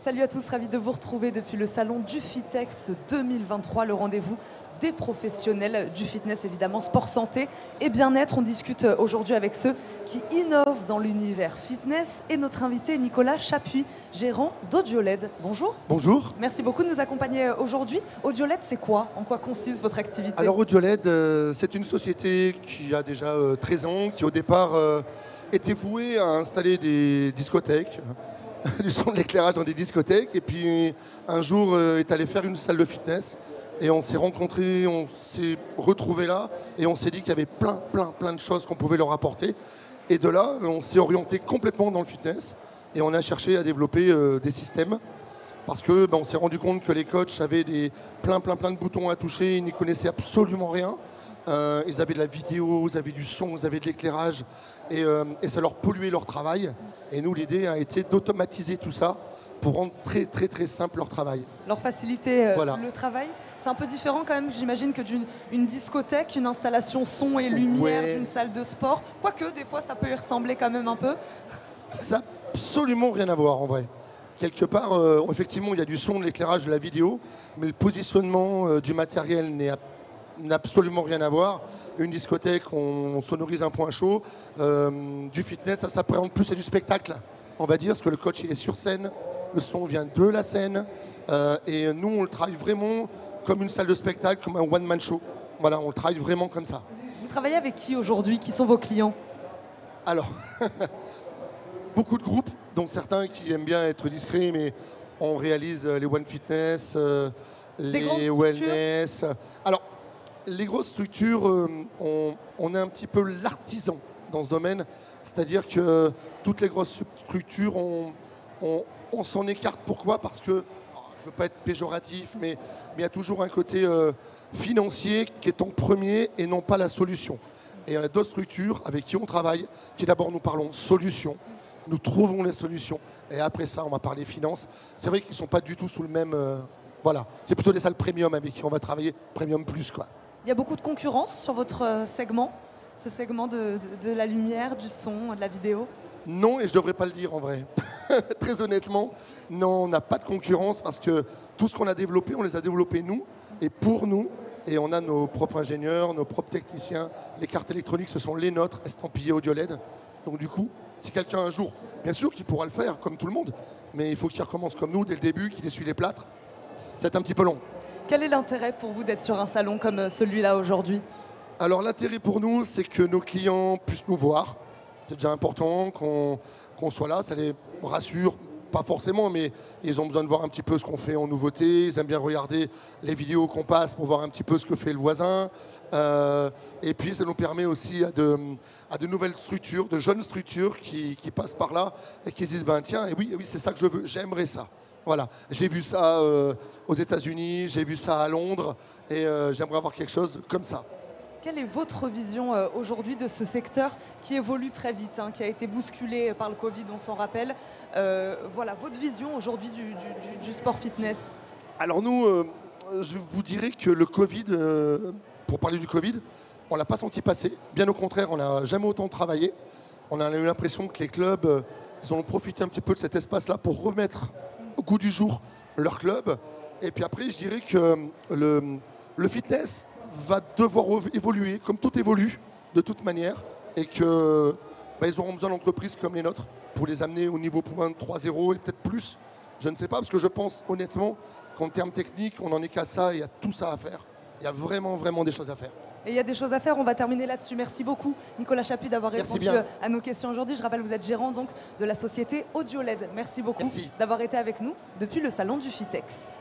Salut à tous, ravi de vous retrouver depuis le salon du Fitex 2023, le rendez-vous des professionnels du fitness, évidemment, sport, santé et bien-être. On discute aujourd'hui avec ceux qui innovent dans l'univers fitness et notre invité Nicolas Chapuis, gérant d'Audioled. Bonjour. Bonjour. Merci beaucoup de nous accompagner aujourd'hui. Audioled, c'est quoi? En quoi consiste votre activité? Alors Audioled, c'est une société qui a déjà 13 ans, qui au départ était vouée à installer des discothèques, du son de l'éclairage dans des discothèques, et puis un jour est allé faire une salle de fitness. Et on s'est rencontrés, on s'est retrouvés là, et on s'est dit qu'il y avait plein de choses qu'on pouvait leur apporter. Et de là, on s'est orienté complètement dans le fitness, et on a cherché à développer des systèmes, parce que on s'est rendu compte que les coachs avaient plein de boutons à toucher, ils n'y connaissaient absolument rien. Ils avaient de la vidéo, ils avaient du son, ils avaient de l'éclairage, et ça leur polluait leur travail. Et nous, l'idée a été d'automatiser tout ça pour rendre très simple leur travail. Leur faciliter Voilà. le travail. C'est un peu différent quand même, j'imagine, que d'une discothèque, une installation son et lumière, Ouais. d'une salle de sport. Quoique, des fois, ça peut y ressembler quand même un peu. Ça n'a absolument rien à voir en vrai. Quelque part, effectivement, il y a du son, de l'éclairage, de la vidéo, mais le positionnement du matériel n'a absolument rien à voir. Une discothèque, on sonorise un point chaud. Du fitness, ça s'apparente plus à du spectacle, on va dire, parce que le coach il est sur scène, le son vient de la scène, et nous, on le travaille vraiment comme une salle de spectacle, comme un one-man show. Voilà, on le travaille vraiment comme ça. Vous travaillez avec qui aujourd'hui? Qui sont vos clients? Alors, beaucoup de groupes, dont certains qui aiment bien être discrets, mais on réalise les One Fitness, Des grosses les structures? Wellness. Alors, les grosses structures, on est un petit peu l'artisan dans ce domaine, c'est-à-dire que toutes les grosses structures, on s'en écarte. Pourquoi? Parce que, je ne veux pas être péjoratif, mais il y a toujours un côté financier qui est en premier et non pas la solution. Et il y a d'autres structures avec qui on travaille, qui d'abord nous parlons solutions, nous trouvons les solutions, et après ça, on va parler finances. C'est vrai qu'ils ne sont pas du tout sous le même... voilà, c'est plutôt des salles premium avec qui on va travailler, premium plus, quoi. Il y a beaucoup de concurrence sur votre segment, ce segment de la lumière, du son, de la vidéo? Non, et je ne devrais pas le dire en vrai. Très honnêtement, non, on n'a pas de concurrence parce que tout ce qu'on a développé, on les a développés nous et pour nous. Et on a nos propres ingénieurs, nos propres techniciens. Les cartes électroniques, ce sont les nôtres, estampillées Audioled. Donc du coup, si quelqu'un un jour, bien sûr qu'il pourra le faire comme tout le monde, mais il faut qu'il recommence comme nous dès le début, qu'il essuie les plâtres. C'est un petit peu long. Quel est l'intérêt pour vous d'être sur un salon comme celui-là aujourd'hui? Alors l'intérêt pour nous, c'est que nos clients puissent nous voir. C'est déjà important qu'on soit là, ça les rassure, pas forcément, mais ils ont besoin de voir un petit peu ce qu'on fait en nouveauté. Ils aiment bien regarder les vidéos qu'on passe pour voir un petit peu ce que fait le voisin. Et puis ça nous permet aussi à de nouvelles structures, de jeunes structures qui passent par là et qui se disent ben, tiens, et oui, c'est ça que je veux, j'aimerais ça. Voilà, j'ai vu ça aux États-Unis, j'ai vu ça à Londres et j'aimerais avoir quelque chose comme ça. Quelle est votre vision aujourd'hui de ce secteur qui évolue très vite, qui a été bousculé par le Covid, on s'en rappelle? Voilà, votre vision aujourd'hui du sport fitness? Alors nous, je vous dirais que le Covid, pour parler du Covid, on ne l'a pas senti passer. Bien au contraire, on n'a jamais autant travaillé. On a eu l'impression que les clubs, ils ont profité un petit peu de cet espace-là pour remettre au goût du jour leur club. Et puis après, je dirais que le fitness va devoir évoluer, comme tout évolue, de toute manière, et que ils auront besoin d'entreprises comme les nôtres pour les amener au niveau point 3.0 et peut-être plus. Je ne sais pas, parce que je pense honnêtement qu'en termes techniques, on n'en est qu'à ça, il y a tout ça à faire. Il y a vraiment des choses à faire. Et il y a des choses à faire, on va terminer là-dessus. Merci beaucoup Nicolas Chapuis d'avoir répondu à nos questions aujourd'hui. Je rappelle, vous êtes gérant donc de la société Audioled. Merci beaucoup d'avoir été avec nous depuis le salon du Fitex.